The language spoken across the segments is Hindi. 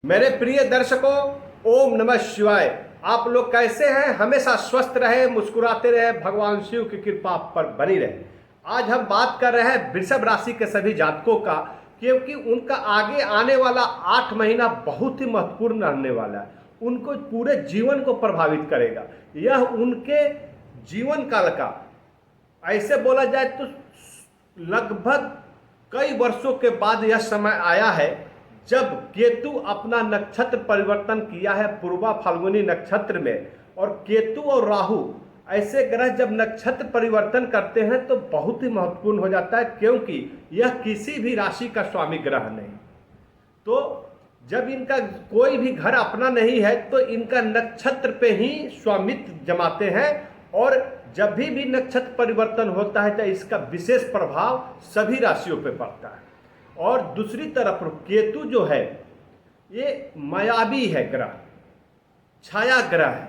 मेरे प्रिय दर्शकों, ओम नमः शिवाय। आप लोग कैसे हैं? हमेशा स्वस्थ रहे, मुस्कुराते रहे, भगवान शिव की कृपा आप पर बनी रहे। आज हम बात कर रहे हैं वृषभ राशि के सभी जातकों का, क्योंकि उनका आगे आने वाला 8 महीना बहुत ही महत्वपूर्ण रहने वाला है। उनको पूरे जीवन को प्रभावित करेगा। यह उनके जीवन काल का, ऐसे बोला जाए तो लगभग कई वर्षों के बाद यह समय आया है जब केतु अपना नक्षत्र परिवर्तन किया है पूर्वा फाल्गुनी नक्षत्र में। और केतु और राहु ऐसे ग्रह जब नक्षत्र परिवर्तन करते हैं तो बहुत ही महत्वपूर्ण हो जाता है, क्योंकि यह किसी भी राशि का स्वामी ग्रह नहीं। तो जब इनका कोई भी घर अपना नहीं है तो इनका नक्षत्र पे ही स्वामित्व जमाते हैं, और जब भी नक्षत्र परिवर्तन होता है तो इसका विशेष प्रभाव सभी राशियों पे पड़ता है। और दूसरी तरफ केतु जो है ये मायावी है ग्रह, छाया ग्रह है,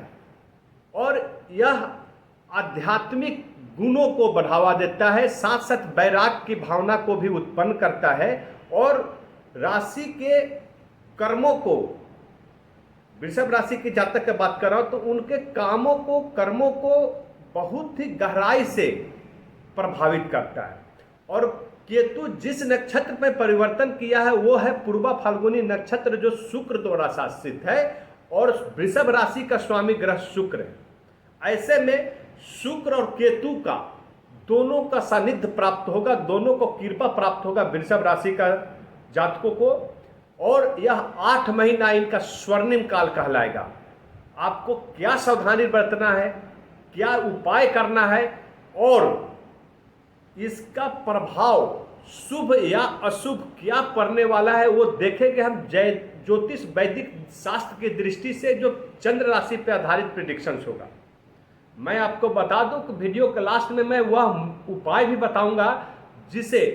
और यह आध्यात्मिक गुणों को बढ़ावा देता है, साथ साथ वैराग्य की भावना को भी उत्पन्न करता है। और राशि के कर्मों को, वृषभ राशि के जातक की बात कर रहा हूं तो उनके कामों को, कर्मों को बहुत ही गहराई से प्रभावित करता है। और केतु जिस नक्षत्र में परिवर्तन किया है वो है पूर्वा फाल्गुनी नक्षत्र, जो शुक्र द्वारा शासित है, और वृषभ राशि का स्वामी ग्रह शुक्र है। ऐसे में शुक्र और केतु का दोनों का सानिध्य प्राप्त होगा, दोनों को कृपा प्राप्त होगा वृषभ राशि का जातकों को। और यह 8 महीना इनका स्वर्णिम काल कहलाएगा। आपको क्या सावधानी बरतना है, क्या उपाय करना है, और इसका प्रभाव शुभ या अशुभ क्या पड़ने वाला है वो देखेंगे हम ज्योतिष वैदिक शास्त्र की दृष्टि से, जो चंद्र राशि पर आधारित प्रेडिक्शंस होगा। मैं आपको बता दूं कि वीडियो के लास्ट में मैं वह उपाय भी बताऊंगा जिसे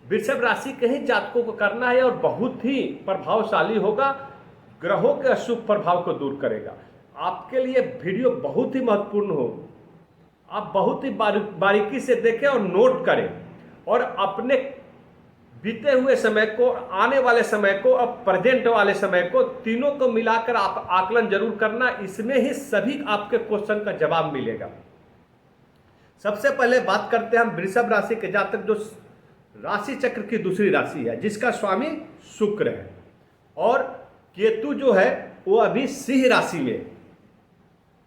वृषभ राशि के ही जातकों को करना है, और बहुत ही प्रभावशाली होगा, ग्रहों के अशुभ प्रभाव को दूर करेगा। आपके लिए वीडियो बहुत ही महत्वपूर्ण हो, आप बहुत ही बारीकी से देखें और नोट करें, और अपने बीते हुए समय को, आने वाले समय को, अब प्रेजेंट वाले समय को, तीनों को मिलाकर आप आकलन जरूर करना। इसमें ही सभी आपके क्वेश्चन का जवाब मिलेगा। सबसे पहले बात करते हैं हम वृषभ राशि के जातक, जो राशि चक्र की दूसरी राशि है, जिसका स्वामी शुक्र है, और केतु जो है वो अभी सिंह राशि में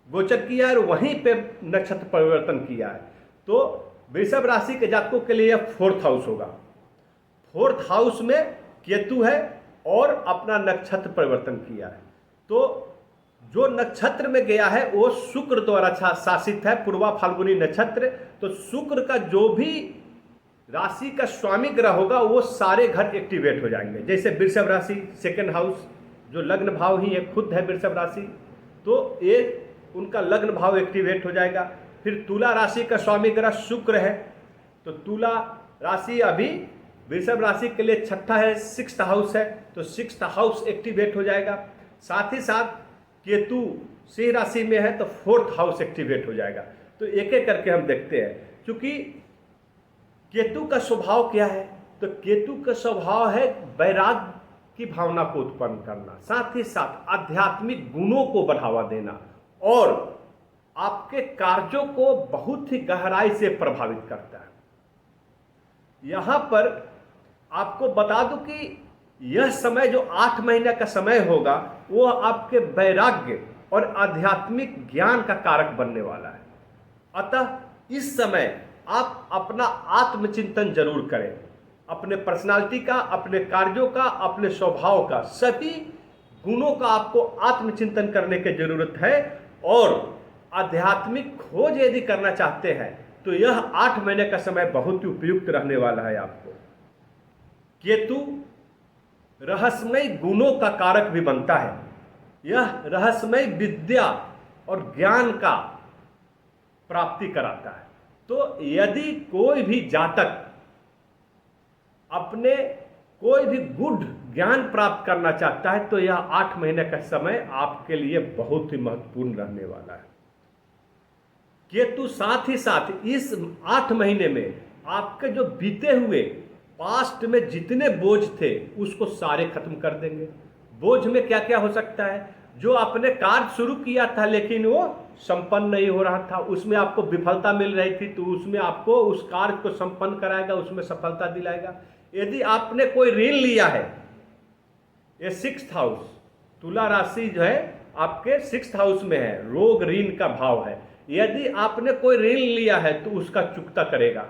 गोचर किया है और वहीं पे नक्षत्र परिवर्तन किया है। तो वृषभ राशि के जातकों के लिए 4th हाउस होगा। 4th हाउस में केतु है और अपना नक्षत्र परिवर्तन किया है। तो जो नक्षत्र में गया है वो शुक्र द्वारा शासित है, पूर्वा फाल्गुनी नक्षत्र। तो शुक्र का जो भी राशि का स्वामी ग्रह होगा वो सारे घर एक्टिवेट हो जाएंगे। जैसे वृषभ राशि 2nd हाउस, जो लग्न भाव ही है, खुद है वृषभ राशि, तो ये उनका लग्न भाव एक्टिवेट हो जाएगा। फिर तुला राशि का स्वामी ग्रह शुक्र है, तो तुला राशि अभी वृषभ राशि के लिए 6ठा है, 6th हाउस है, तो 6th हाउस एक्टिवेट हो जाएगा। साथ ही साथ केतु सिंह राशि में है तो 4th हाउस एक्टिवेट हो जाएगा। तो एक एक करके हम देखते हैं। क्योंकि केतु का स्वभाव क्या है, तो केतु का स्वभाव है वैराग्य की भावना को उत्पन्न करना, साथ ही साथ आध्यात्मिक गुणों को बढ़ावा देना, और आपके कार्यों को बहुत ही गहराई से प्रभावित करता है। यहां पर आपको बता दूं कि यह समय जो 8 महीने का समय होगा वो आपके वैराग्य और आध्यात्मिक ज्ञान का कारक बनने वाला है। अतः इस समय आप अपना आत्मचिंतन जरूर करें, अपने पर्सनालिटी का, अपने कार्यों का, अपने स्वभाव का, सभी गुणों का आपको आत्मचिंतन करने की जरूरत है। और आध्यात्मिक खोज यदि करना चाहते हैं तो यह 8 महीने का समय बहुत ही उपयुक्त रहने वाला है आपको। केतु रहस्यमय गुणों का कारक भी बनता है। यह रहस्यमय विद्या और ज्ञान का प्राप्ति कराता है। तो यदि कोई भी जातक अपने कोई भी गुड ज्ञान प्राप्त करना चाहता है तो यह 8 महीने का समय आपके लिए बहुत ही महत्वपूर्ण रहने वाला है। केतु साथ ही साथ इस 8 महीने में आपके जो बीते हुए पास्ट में जितने बोझ थे उसको सारे खत्म कर देंगे। बोझ में क्या क्या हो सकता है, जो आपने कार्य शुरू किया था लेकिन वो संपन्न नहीं हो रहा था, उसमें आपको विफलता मिल रही थी, तो उसमें आपको उस कार्य को संपन्न कराएगा, उसमें सफलता दिलाएगा। यदि आपने कोई ऋण लिया है, ये 6th हाउस, तुला राशि जो है आपके 6th हाउस में है, रोग ऋण का भाव है। यदि आपने कोई ऋण लिया है तो उसका चुकता करेगा,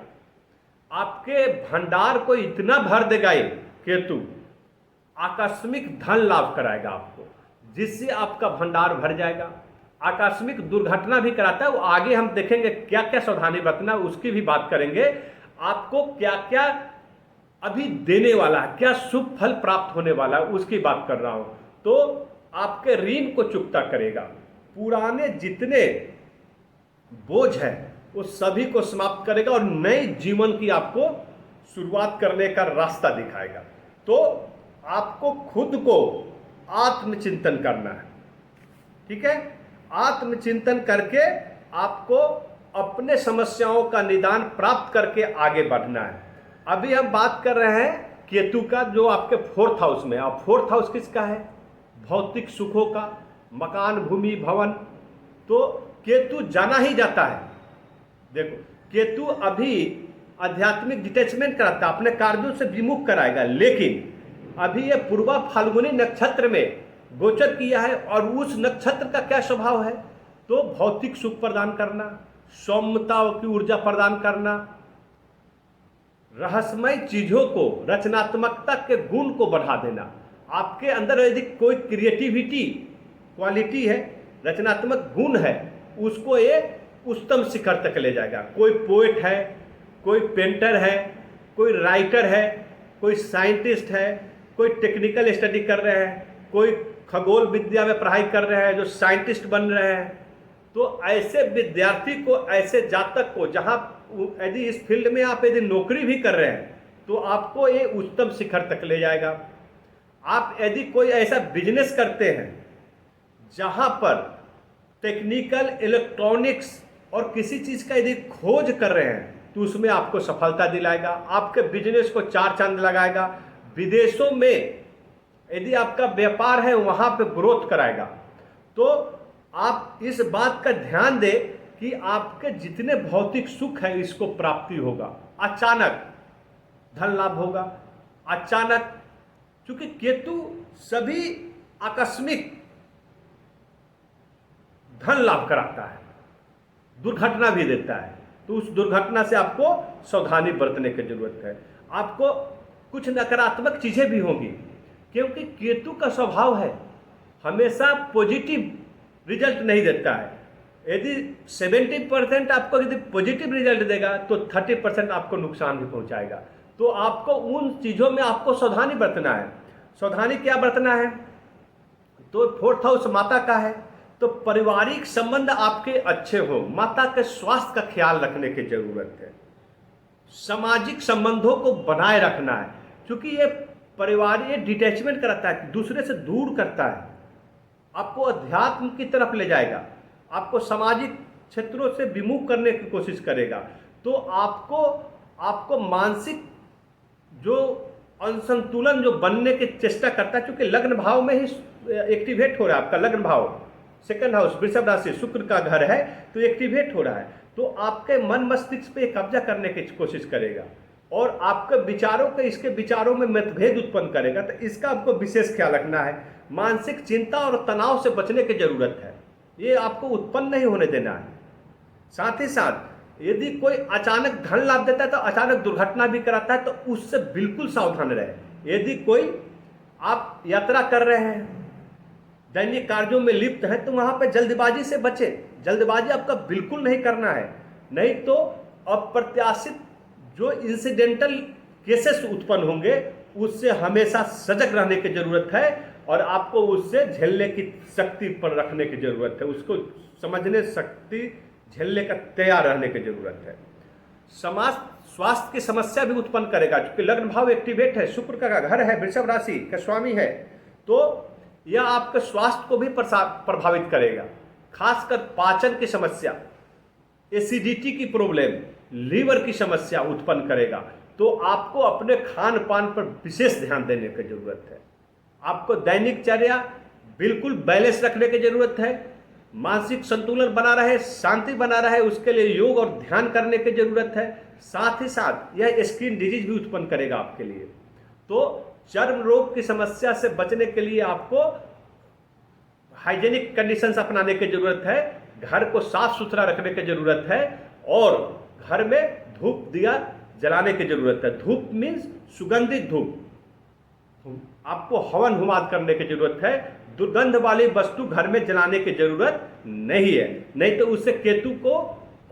आपके भंडार को इतना भर देगा ये केतु, आकस्मिक धन लाभ कराएगा आपको, जिससे आपका भंडार भर जाएगा। आकस्मिक दुर्घटना भी कराता है, वो आगे हम देखेंगे क्या क्या सावधानी बरतना, उसकी भी बात करेंगे। आपको क्या क्या अभी देने वाला है, क्या शुभ फल प्राप्त होने वाला है, उसकी बात कर रहा हूं। तो आपके ऋण को चुकता करेगा, पुराने जितने बोझ है वो सभी को समाप्त करेगा और नए जीवन की आपको शुरुआत करने का रास्ता दिखाएगा। तो आपको खुद को आत्मचिंतन करना है, ठीक है। आत्मचिंतन करके आपको अपने समस्याओं का निदान प्राप्त करके आगे बढ़ना है। अभी हम बात कर रहे हैं केतु का, जो आपके 4th हाउस में है। और 4th हाउस किसका है? भौतिक सुखों का, मकान, भूमि, भवन। तो केतु जाना ही जाता है। देखो, केतु अभी आध्यात्मिक डिटैचमेंट कराता है, अपने कार्यों से विमुख कराएगा, लेकिन अभी ये पूर्वा फाल्गुनी नक्षत्र में गोचर किया है। और उस नक्षत्र का क्या स्वभाव है? तो भौतिक सुख प्रदान करना, सौम्यता की ऊर्जा प्रदान करना, रहस्यमय चीजों को, रचनात्मकता के गुण को बढ़ा देना। आपके अंदर यदि कोई क्रिएटिविटी क्वालिटी है, रचनात्मक गुण है, उसको ये उच्चतम शिखर तक ले जाएगा। कोई पोएट है, कोई पेंटर है, कोई राइटर है, कोई साइंटिस्ट है, कोई टेक्निकल स्टडी कर रहे हैं, कोई खगोल विद्या में पढ़ाई कर रहे हैं जो साइंटिस्ट बन रहे हैं। तो ऐसे विद्यार्थी को, ऐसे जातक को, जहां यदि इस फील्ड में आप यदि नौकरी भी कर रहे हैं तो आपको ये उच्चतम शिखर तक ले जाएगा। आप यदि कोई ऐसा बिजनेस करते हैं जहां पर टेक्निकल, इलेक्ट्रॉनिक्स और किसी चीज का यदि खोज कर रहे हैं तो उसमें आपको सफलता दिलाएगा, आपके बिजनेस को 4 चांद लगाएगा। विदेशों में यदि आपका व्यापार है वहां पे ग्रोथ कराएगा। तो आप इस बात का ध्यान दें कि आपके जितने भौतिक सुख है इसको प्राप्ति होगा, अचानक धन लाभ होगा, अचानक, क्योंकि केतु सभी आकस्मिक धन लाभ कराता है, दुर्घटना भी देता है। तो उस दुर्घटना से आपको सावधानी बरतने की जरूरत है। आपको कुछ नकारात्मक चीजें भी होंगी, क्योंकि केतु का स्वभाव है हमेशा पॉजिटिव रिजल्ट नहीं देता है। यदि 70% आपको यदि पॉजिटिव रिजल्ट देगा तो 30% आपको नुकसान भी पहुंचाएगा। तो आपको उन चीजों में आपको सावधानी बरतना है। सावधानी क्या बरतना है? तो 4th हाउस माता का है, तो पारिवारिक संबंध आपके अच्छे हो, माता के स्वास्थ्य का ख्याल रखने की जरूरत है। सामाजिक संबंधों को बनाए रखना है, क्योंकि ये परिवार ये डिटैचमेंट कराता है, दूसरे से दूर करता है, आपको अध्यात्म की तरफ ले जाएगा, आपको सामाजिक क्षेत्रों से विमुख करने की कोशिश करेगा। तो आपको मानसिक जो असंतुलन जो बनने की चेष्टा करता है, क्योंकि लग्न भाव में ही एक्टिवेट हो रहा है आपका लग्न भाव, 2nd हाउस वृषभ राशि शुक्र का घर है, तो एक्टिवेट हो रहा है। तो आपके मन मस्तिष्क पे कब्जा करने की कोशिश करेगा और आपके विचारों के, इसके विचारों में मतभेद उत्पन्न करेगा। तो इसका आपको विशेष ख्याल रखना है। मानसिक चिंता और तनाव से बचने की जरूरत है, ये आपको उत्पन्न नहीं होने देना है। साथ ही साथ यदि कोई अचानक धन लाभ देता है तो अचानक दुर्घटना भी कराता है, तो उससे बिल्कुल सावधान रहे। यदि कोई आप यात्रा कर रहे हैं, दैनिक कार्यों में लिप्त हैं, तो वहां पे जल्दबाजी से बचे। जल्दबाजी आपका बिल्कुल नहीं करना है, नहीं तो अप्रत्याशित जो इंसिडेंटल केसेस उत्पन्न होंगे उससे हमेशा सजग रहने की जरूरत है और आपको उससे झेलने की शक्ति पर रखने की जरूरत है, उसको समझने शक्ति झेलने का तैयार रहने की जरूरत है। समाज स्वास्थ्य की समस्या भी उत्पन्न करेगा, क्योंकि लग्न भाव एक्टिवेट है, शुक्र का घर है, वृषभ राशि का स्वामी है, तो यह आपके स्वास्थ्य को भी प्रभावित करेगा। खासकर पाचन की समस्या, एसिडिटी की प्रॉब्लम, लीवर की समस्या उत्पन्न करेगा। तो आपको अपने खान पान पर विशेष ध्यान देने की जरूरत है। आपको दैनिक चर्या बिल्कुल बैलेंस रखने की जरूरत है। मानसिक संतुलन बना रहे, शांति बना रहे, उसके लिए योग और ध्यान करने की जरूरत है। साथ ही साथ यह स्किन डिजीज भी उत्पन्न करेगा आपके लिए। तो चर्म रोग की समस्या से बचने के लिए आपको हाइजेनिक कंडीशंस अपनाने की जरूरत है, घर को साफ सुथरा रखने की जरूरत है और घर में धूप दिया जलाने की जरूरत है। धूप मीन्स सुगंधित धूप, आपको हवन हुमाद करने की जरूरत है। दुर्गंध वाली वस्तु घर में जलाने की जरूरत नहीं है, नहीं तो उससे केतु को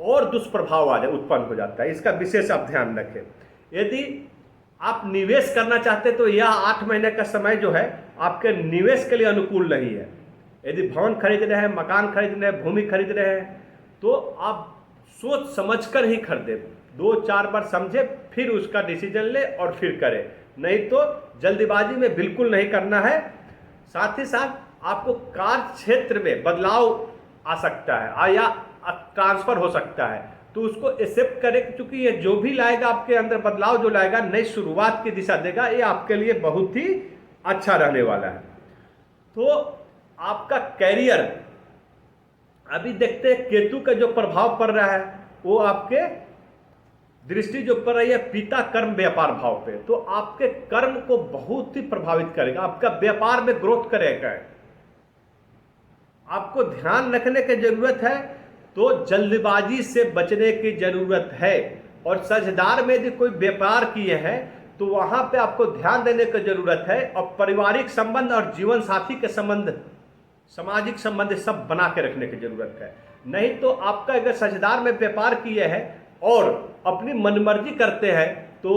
और दुष्प्रभाव उत्पन्न हो जाता है। इसका विशेष आप ध्यान रखें। यदि आप निवेश करना चाहते तो यह 8 महीने का समय जो है आपके निवेश के लिए अनुकूल नहीं है। यदि भवन खरीद रहे हैं, मकान खरीद रहे हैं, भूमि खरीद रहे हैं तो आप सोच समझकर ही खरीदें, 2-4 बार समझे फिर उसका डिसीजन ले और फिर करें, नहीं तो जल्दीबाजी में बिल्कुल नहीं करना है। साथ ही साथ आपको कार्य क्षेत्र में बदलाव आ सकता है या ट्रांसफर हो सकता है, तो उसको एक्सेप्ट करें, क्योंकि ये जो भी लाएगा आपके अंदर बदलाव, जो लाएगा नई शुरुआत की दिशा देगा, ये आपके लिए बहुत ही अच्छा रहने वाला है। तो आपका कैरियर, अभी देखते हैं केतु का जो प्रभाव पड़ रहा है वो आपके दृष्टि जो पड़ रही है पिता कर्म व्यापार भाव पे, तो आपके कर्म को बहुत ही प्रभावित करेगा, आपका व्यापार में ग्रोथ करेगा। आपको ध्यान रखने की जरूरत है, तो जल्दबाजी से बचने की जरूरत है। और साझेदार में यदि कोई व्यापार किए हैं तो वहां पे आपको ध्यान देने की जरूरत है। और पारिवारिक संबंध और जीवन साथी के संबंध, सामाजिक संबंध सब बना के रखने की जरूरत है। नहीं तो आपका अगर साझेदार में व्यापार किए हैं और अपनी मनमर्जी करते हैं तो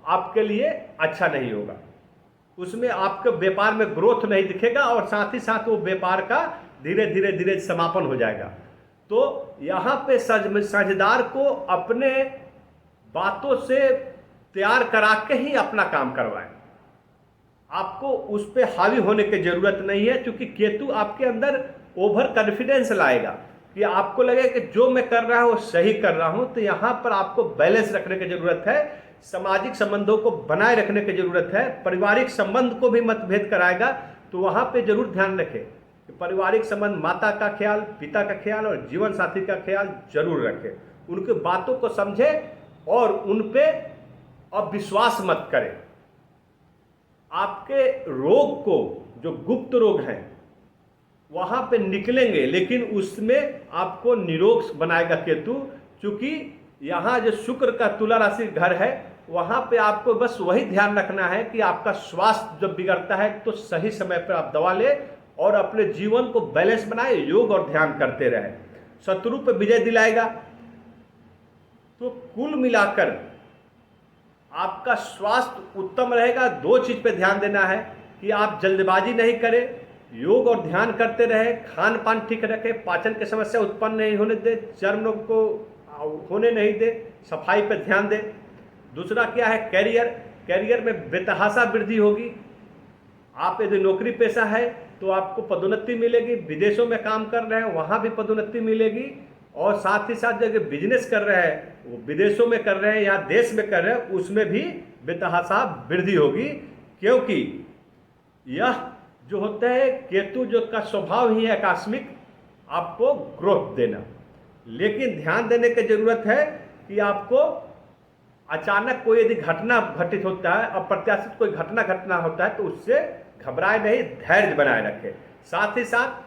आपके लिए अच्छा नहीं होगा, उसमें आपके व्यापार में ग्रोथ नहीं दिखेगा और साथ ही साथ वो व्यापार का धीरे धीरे धीरे समापन हो जाएगा। तो यहाँ पे साझेदार को अपने बातों से तैयार करा के ही अपना काम करवाएं, आपको उस पर हावी होने की जरूरत नहीं है, क्योंकि केतु आपके अंदर ओवर कॉन्फिडेंस लाएगा कि आपको लगे कि जो मैं कर रहा हूं वो सही कर रहा हूं। तो यहाँ पर आपको बैलेंस रखने की जरूरत है, सामाजिक संबंधों को बनाए रखने की जरूरत है। पारिवारिक संबंध को भी मतभेद कराएगा, तो वहां पे जरूर ध्यान रखें कि पारिवारिक संबंध, माता का ख्याल, पिता का ख्याल और जीवन साथी का ख्याल जरूर रखें। उनकी बातों को समझें और उन पे अविश्वास मत करें। आपके रोग को, जो गुप्त रोग हैं, वहां पे निकलेंगे, लेकिन उसमें आपको निरोग बनाएगा केतु। क्योंकि यहाँ जो शुक्र का तुला राशि घर है, वहां पे आपको बस वही ध्यान रखना है कि आपका स्वास्थ्य जब बिगड़ता है तो सही समय पर आप दवा ले और अपने जीवन को बैलेंस बनाए, योग और ध्यान करते रहे। शत्रु पर विजय दिलाएगा। तो कुल मिलाकर आपका स्वास्थ्य उत्तम रहेगा। 2 चीज पे ध्यान देना है कि आप जल्दबाजी नहीं करें, योग और ध्यान करते रहे, खान पान ठीक रखें, पाचन की समस्या उत्पन्न नहीं होने दे, चर्म रोग को होने नहीं दे, सफाई पर ध्यान दे। दूसरा क्या है, कैरियर। कैरियर में बेतहाशा वृद्धि होगी। आप यदि नौकरी पेशा है तो आपको पदोन्नति मिलेगी, विदेशों में काम कर रहे हैं वहां भी पदोन्नति मिलेगी। और साथ ही साथ जो बिजनेस कर रहे हैं, वो विदेशों में कर रहे हैं या देश में कर रहे हैं, उसमें भी बेतहाशा वृद्धि होगी। क्योंकि यह जो होता है केतु, जो का स्वभाव ही है आकस्मिक आपको ग्रोथ देना। लेकिन ध्यान देने की जरूरत है कि आपको अचानक कोई यदि घटना घटित होता है, अप्रत्याशित कोई घटना होता है, तो उससे घबराए नहीं, धैर्य बनाए रखें। साथ ही साथ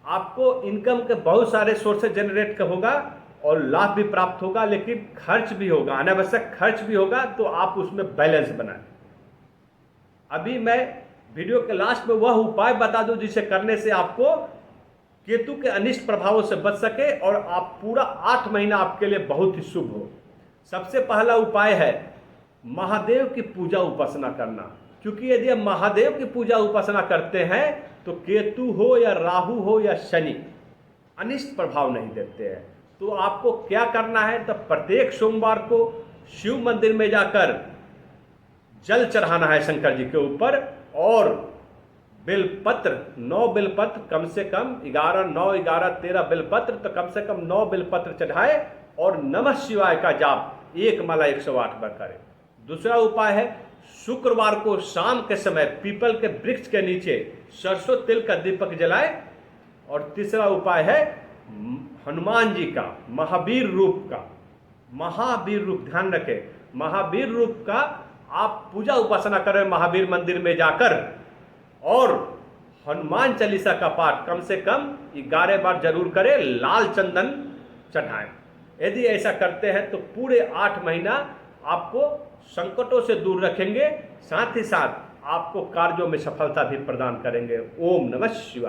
आपको इनकम के बहुत सारे सोर्सेज जनरेट होगा और लाभ भी प्राप्त होगा, लेकिन खर्च भी होगा, अनावश्यक खर्च भी होगा, तो आप उसमें बैलेंस बनाएं। अभी मैं वीडियो के लास्ट में वह उपाय बता दूं जिसे करने से आपको केतु के अनिष्ट प्रभावों से बच सके और आप पूरा 8 महीना आपके लिए बहुत ही शुभ हो। सबसे पहला उपाय है महादेव की पूजा उपासना करना। क्योंकि यदि आप महादेव की पूजा उपासना करते हैं तो केतु हो या राहु हो या शनि अनिष्ट प्रभाव नहीं देते हैं। तो आपको क्या करना है, तो प्रत्येक सोमवार को शिव मंदिर में जाकर जल चढ़ाना है शंकर जी के ऊपर और बेलपत्र 9 बेलपत्र, कम से कम 11, 9, 11, 13 बेलपत्र, तो कम से कम 9 बेलपत्र चढ़ाए और नमः शिवाय का जाप 1 माला 108 बार करें। दूसरा उपाय है शुक्रवार को शाम के समय पीपल के वृक्ष के नीचे सरसों तेल का दीपक जलाए। और तीसरा उपाय है हनुमान जी का महावीर रूप का, महावीर रूप ध्यान रखें, महावीर रूप का आप पूजा उपासना करें महावीर मंदिर में जाकर, और हनुमान चालीसा का पाठ कम से कम 11 बार जरूर करें, लाल चंदन चढ़ाएं। यदि ऐसा करते हैं तो पूरे 8 महीना आपको संकटों से दूर रखेंगे, साथ ही साथ आपको कार्यों में सफलता भी प्रदान करेंगे। ओम नमः शिवाय।